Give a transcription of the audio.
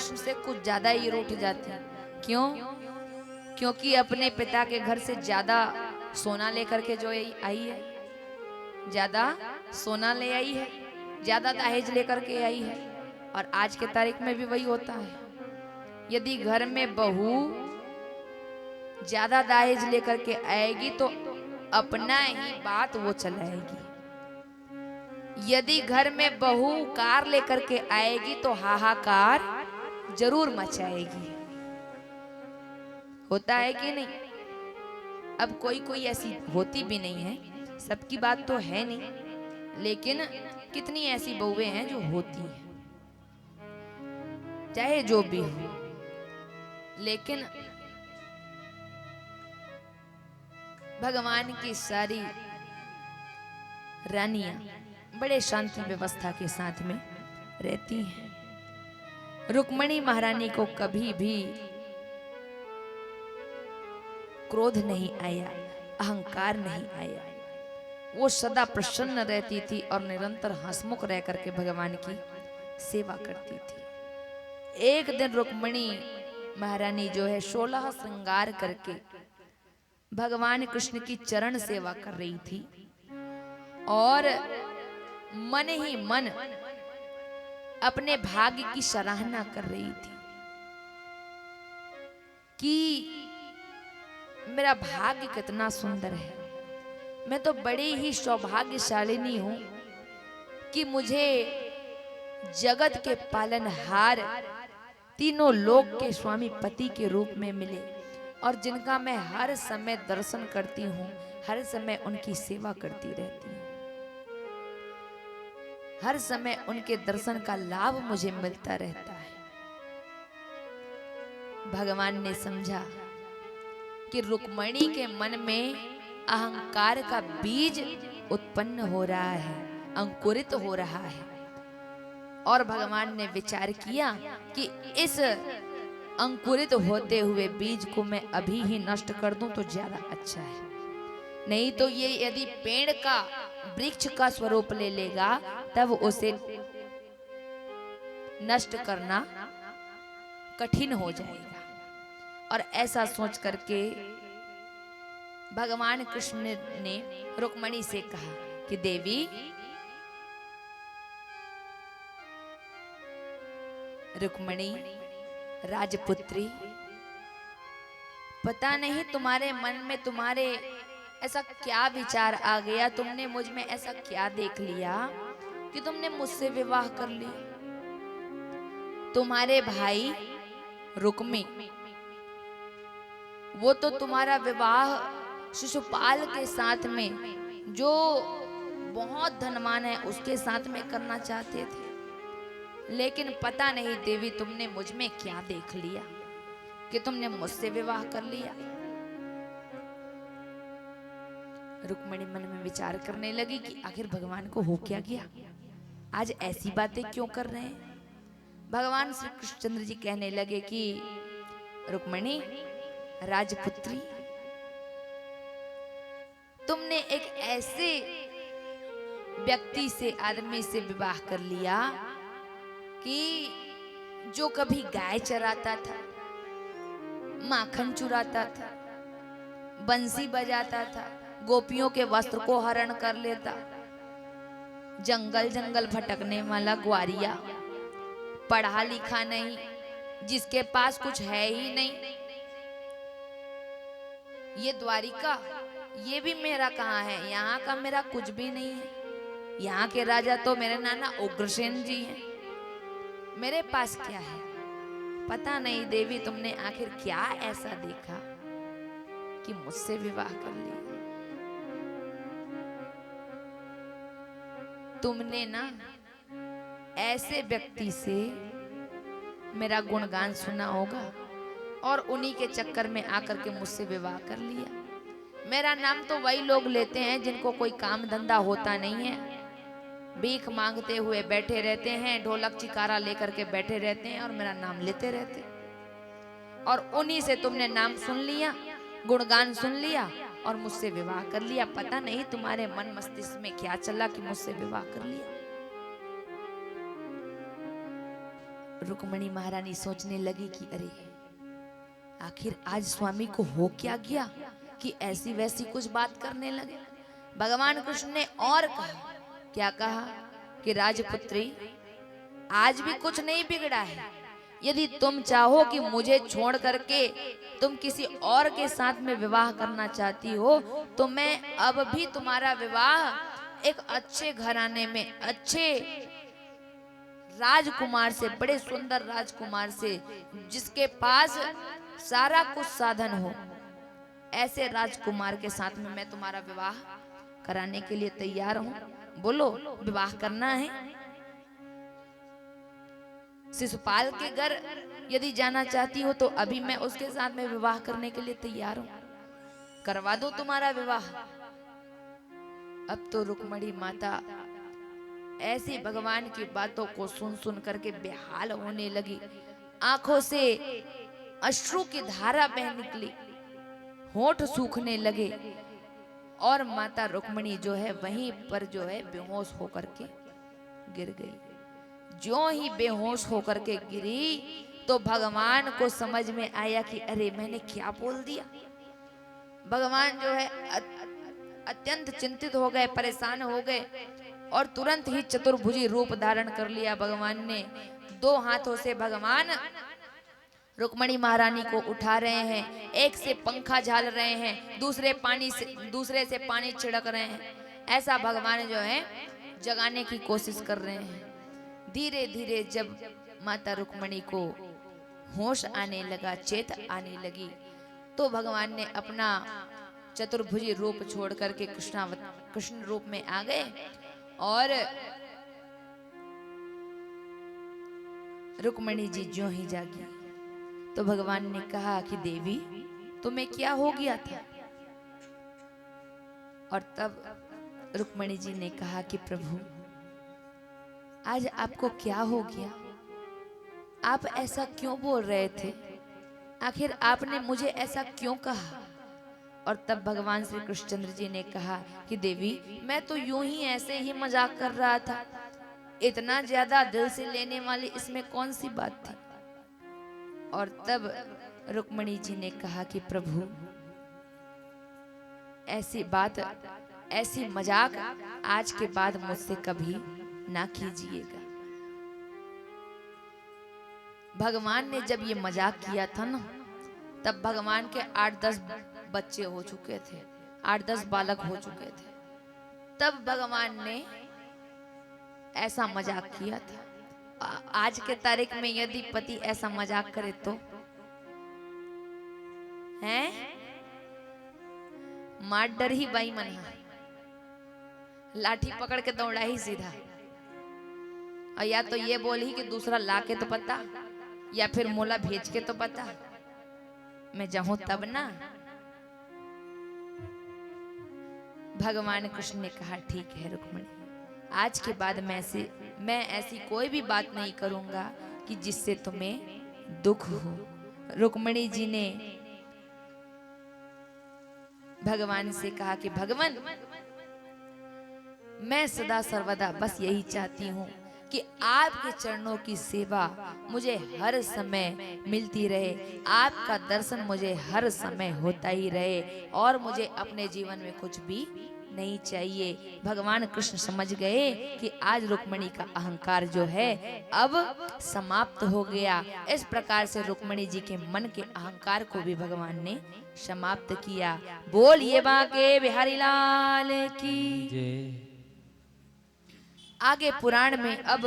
कृष्ण से कुछ ज्यादा ही रूठ जाती। क्यों? क्योंकि अपने पिता के घर से ज्यादा सोना लेकर के जो आई है, ज्यादा सोना ले आई है, ज्यादा दहेज लेकर के आई है। और आज के तारीख में भी वही होता है। यदि घर में बहू ज्यादा दहेज लेकर के आएगी तो अपना ही बात वो चलाएगी। यदि घर में बहू कार लेकर के आएगी तो हाहाकार जरूर मचाएगी। होता है कि नहीं? अब कोई कोई ऐसी होती भी नहीं है, सबकी बात तो है नहीं, लेकिन कितनी ऐसी बहुएं हैं जो होती हैं, चाहे जो भी हो। लेकिन भगवान की सारी रानियां बड़े शांति व्यवस्था के साथ में रहती हैं। रुक्मणी महारानी को कभी भी क्रोध नहीं आया, अहंकार नहीं आया। वो सदा प्रसन्न रहती थी और निरंतर हंसमुख रह करके भगवान की सेवा करती थी। एक दिन रुक्मणी महारानी जो है 16 श्रृंगार करके भगवान कृष्ण की चरण सेवा कर रही थी और मन ही मन अपने भाग्य की सराहना कर रही थी कि मेरा भाग्य कितना सुंदर है। मैं तो बड़ी ही सौभाग्यशालिनी हूं कि मुझे जगत के पालनहार, तीनों लोक के स्वामी पति के रूप में मिले और जिनका मैं हर समय दर्शन करती हूँ, हर समय उनकी सेवा करती रहती हूँ, हर समय उनके दर्शन का लाभ मुझे मिलता रहता है। भगवान ने समझा कि रुक्मणी के मन में अहंकार का बीज उत्पन्न हो रहा है, अंकुरित हो रहा है। और भगवान ने विचार किया कि इस अंकुरित होते हुए बीज को मैं अभी ही नष्ट कर दूं तो ज्यादा अच्छा है। नहीं तो ये यदि पेड़ का, वृक्ष का स्वरूप ले लेगा तब उसे नष्ट करना कठिन हो जाएगा। और ऐसा सोच करके भगवान कृष्ण ने रुक्मणी से कहा कि देवी, रुक्मणी राजपुत्री, पता नहीं तुम्हारे मन में तुम्हारे ऐसा क्या विचार आ गया, तुमने मुझ में ऐसा क्या देख लिया कि तुमने मुझसे विवाह कर लिया। तुम्हारे भाई रुक्मी, वो तो तुम्हारा विवाह शिशुपाल के साथ में, जो बहुत धनवान है, उसके साथ में करना चाहते थे। लेकिन पता नहीं देवी तुमने मुझ में क्या देख लिया कि तुमने मुझसे विवाह कर लिया। रुक्मणी मन में विचार करने लगी कि आखिर भगवान को हो क्या गया, आज ऐसी बातें क्यों कर रहे हैं। भगवान श्री कृष्णचंद्र जी कहने लगे कि रुक्मणी राजपुत्री, तुमने एक ऐसे व्यक्ति से, आदमी से विवाह कर लिया कि जो कभी गाय चराता था, माखन चुराता था, बंसी बजाता था, गोपियों के वस्त्र को हरण कर लेता, जंगल जंगल भटकने वाला ग्वारिया, पढ़ा लिखा नहीं, जिसके पास कुछ है ही नहीं। ये द्वारिका, ये भी मेरा कहाँ है, यहाँ का मेरा कुछ भी नहीं है। यहाँ के राजा तो मेरे नाना उग्रसेन जी हैं, मेरे पास क्या है। पता नहीं देवी तुमने आखिर क्या ऐसा देखा कि मुझसे विवाह कर लिया। तुमने ना ऐसे व्यक्ति से मेरा गुणगान सुना होगा और उन्हीं के चक्कर में आकर के मुझसे विवाह कर लिया। मेरा नाम तो वही लोग लेते हैं जिनको कोई काम धंधा होता नहीं है, भीख मांगते हुए बैठे रहते हैं, ढोलक चिकारा लेकर के बैठे रहते हैं और मेरा नाम लेते रहते हैं। और उन्हीं से तुमने नाम सुन लिया, गुणगान सुन लिया और मुझसे विवाह कर लिया। पता नहीं तुम्हारे मन मस्तिष्क में क्या चला कि मुझसे विवाह कर लिया। रुक्मणी महारानी सोचने लगी कि अरे आखिर आज स्वामी को हो क्या गया कि ऐसी वैसी कुछ बात करने लगे। भगवान कृष्ण ने और कहा, क्या कहा कि राजपुत्री आज भी कुछ नहीं बिगड़ा है। यदि तुम चाहो कि मुझे छोड़ करके तुम किसी और के साथ में विवाह करना चाहती हो तो मैं अब भी तुम्हारा विवाह एक अच्छे घराने में अच्छे राजकुमार से, बड़े सुंदर राजकुमार से, जिसके पास सारा कुछ साधन हो, ऐसे राजकुमार के साथ में मैं तुम्हारा विवाह कराने के लिए तैयार हूं। बोलो विवाह करना है? शिशुपाल के घर यदि जाना चाहती हो तो अभी मैं उसके साथ में विवाह करने के लिए तैयार हूं, करवा दो तुम्हारा विवाह। अब तो रुक्मणी माता ऐसी भगवान की बातों को सुन सुन करके बेहाल होने लगी। आंखों से अश्रु की धारा बह निकली, होठ सूखने लगे और माता रुक्मणी जो है वहीं पर जो है बेहोश होकर के गिर गई। जो ही बेहोश होकर के गिरी तो भगवान को समझ में आया कि अरे मैंने क्या बोल दिया। भगवान जो है अत्यंत चिंतित हो गए, परेशान हो गए और तुरंत ही चतुर्भुजी रूप धारण कर लिया भगवान ने। दो हाथों से भगवान रुक्मणी महारानी को उठा रहे हैं, एक से पंखा झाल रहे हैं, दूसरे से पानी छिड़क रहे हैं। ऐसा भगवान जो है जगाने की कोशिश कर रहे हैं। धीरे धीरे जब माता रुक्मणी को होश आने लगा, चेत आने लगी, तो भगवान ने अपना चतुर्भुजी रूप छोड़ करके कृष्ण रूप में आ गए और रुक्मणी जी ज्यों ही जागी तो भगवान ने कहा कि देवी तुम्हें क्या हो गया था? और तब रुक्मणी जी ने कहा कि प्रभु आज आपको क्या हो गया? आप ऐसा क्यों बोल रहे थे? आखिर आपने मुझे ऐसा क्यों कहा? और तब भगवान श्री कृष्णचंद्र जी ने कहा कि देवी मैं तो यूं ही ऐसे ही मजाक कर रहा था, इतना ज्यादा दिल से लेने वाली इसमें कौन सी बात थी। और तब रुक्मणी जी ने कहा कि प्रभु ऐसी बात, ऐसी मजाक आज के बाद मुझसे कभी ना कीजिएगा। भगवान ने जब ये मजाक किया था ना, तब भगवान के 8-10 बच्चे हो चुके थे, 8-10 बालक हो चुके थे। तब भगवान ने ऐसा मजाक किया था। आज के तारीख में यदि पति ऐसा मजाक करे तो हैं मार डर ही बाई मन है, लाठी पकड़ के दौड़ा ही सीधा। और या तो ये बोली कि दूसरा ला के तो पता, या फिर मोला भेज के तो पता, मैं जाऊं तब ना। भगवान कृष्ण ने कहा ठीक है रुक्मणी, आज के बाद मैं ऐसी कोई भी बात नहीं करूंगा कि जिससे तुम्हें दुख हो। रुक्मणी जी ने भगवान से कहा कि भगवान मैं सदा सर्वदा बस यही चाहती हूँ कि आपके चरणों की सेवा मुझे हर समय मिलती रहे, आपका दर्शन मुझे हर समय होता ही रहे और मुझे अपने जीवन में कुछ भी नहीं चाहिए। भगवान कृष्ण समझ गए कि आज रुक्मणी का अहंकार जो है अब समाप्त हो गया। इस प्रकार से रुक्मणी जी के मन के अहंकार को भी भगवान ने समाप्त किया। बोलिए बांके बिहारी लाल की। आगे पुराण में अब